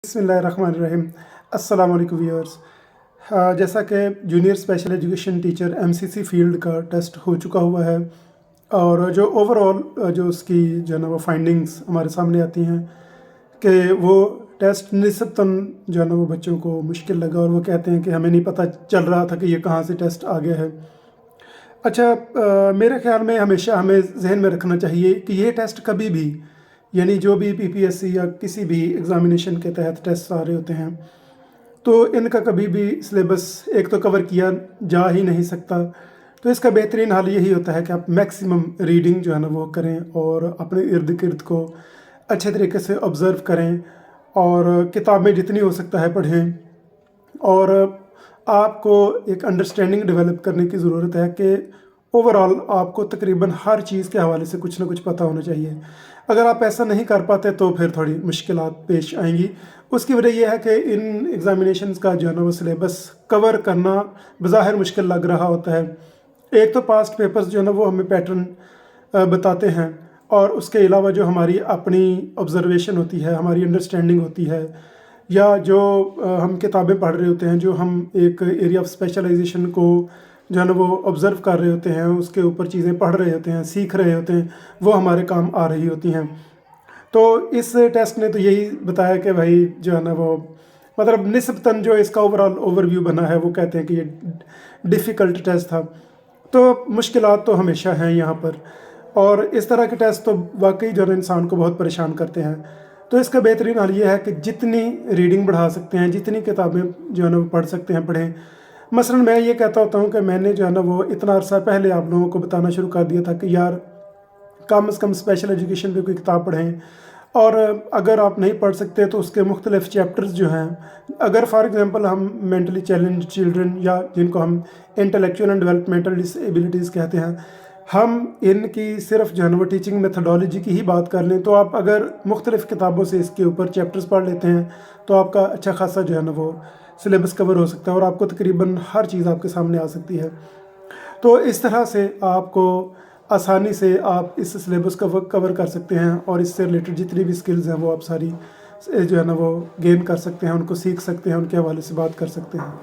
बिस्मिल्लाहिर्रहमानिर्रहीम। अस्सलाम वालेकुम व्यूअर्स। जैसा कि junior special education teacher MCC field का टेस्ट हो चुका हुआ है और जो ओवरऑल जो उसकी जो है ना वो फाइंडिंग्स हमारे सामने आती हैं कि वो टेस्ट निस्बतन जो है ना वो बच्चों को मुश्किल लगा और वो कहते हैं कि हमें नहीं पता चल रहा था कि ये कहाँ से टेस्ट आ गया है। अच्छा, मेरे ख्याल में हमेशा हमें जहन में रखना चाहिए कि ये टेस्ट कभी भी, यानी जो भी पीपीएससी या किसी भी एग्ज़ामिनेशन के तहत टेस्ट आ रहे होते हैं, तो इनका कभी भी सिलेबस एक तो कवर किया जा ही नहीं सकता। तो इसका बेहतरीन हाल यही होता है कि आप मैक्सिमम रीडिंग जो है ना वो करें और अपने इर्द गिर्द को अच्छे तरीके से ऑब्ज़र्व करें और किताबें जितनी हो सकता है पढ़ें। और आपको एक अंडरस्टैंडिंग डेवलप करने की ज़रूरत है कि ओवरऑल आपको तकरीबन हर चीज़ के हवाले से कुछ ना कुछ पता होना चाहिए। अगर आप ऐसा नहीं कर पाते तो फिर थोड़ी मुश्किलात पेश आएंगी। उसकी वजह यह है कि इन एग्ज़ामिनेशंस का जो है ना वो सिलेबस कवर करना बज़ाहिर मुश्किल लग रहा होता है। एक तो पास्ट पेपर्स जो है ना वो हमें पैटर्न बताते हैं और उसके अलावा जो हमारी अपनी ऑब्ज़र्वेशन होती है, हमारी अंडरस्टैंडिंग होती है, या जो हम किताबें पढ़ रहे होते हैं, जो हम एक एरिया ऑफ स्पेशलाइजेशन को जो है ना वो ऑब्ज़र्व कर रहे होते हैं, उसके ऊपर चीज़ें पढ़ रहे होते हैं, सीख रहे होते हैं, वो हमारे काम आ रही होती हैं। तो इस टेस्ट ने तो यही बताया कि भाई जो है ना वो मतलब निस्बतन जो इसका ओवरऑल ओवरव्यू बना है वो कहते हैं कि ये डिफ़िकल्ट टेस्ट था। तो मुश्किलात तो हमेशा हैं यहाँ पर, और इस तरह के टेस्ट तो वाकई जो है इंसान को बहुत परेशान करते हैं। तो इसका बेहतरीन हाल ये है कि जितनी रीडिंग बढ़ा सकते हैं, जितनी किताबें जो है ना वो पढ़ सकते हैं पढ़ें। मसलन मैं ये कहता होता हूँ कि मैंने जो है ना वो इतना अरसा पहले आप लोगों को बताना शुरू कर दिया था कि यार कम से कम स्पेशल एजुकेशन पे कोई किताब पढ़ें, और अगर आप नहीं पढ़ सकते तो उसके मुख्तलिफ चैप्टर्स जो हैं, अगर फॉर एग्ज़ाम्पल हम मेंटली चैलेंज चिल्ड्रन या जिनको हम इंटेलेक्चुअल एंड डेवलपमेंटल डिसेबिलिटीज़ कहते हैं, हम इनकी सिर्फ जो है ना वो टीचिंग मेथडोलॉजी की ही बात कर लें, तो आप अगर मुख्तलिफ़ किताबों से इसके ऊपर चैप्टर्स पढ़ लेते हैं तो आपका अच्छा खासा जो है ना वो सिलेबस कवर हो सकता है और आपको तकरीबन हर चीज़ आपके सामने आ सकती है। तो इस तरह से आपको आसानी से आप इस सिलेबस का कवर कर सकते हैं और इससे रिलेटेड जितनी भी स्किल्स हैं वो आप सारी जो है ना वो गेन कर सकते हैं, उनको सीख सकते हैं, उनके हवाले से बात कर सकते हैं।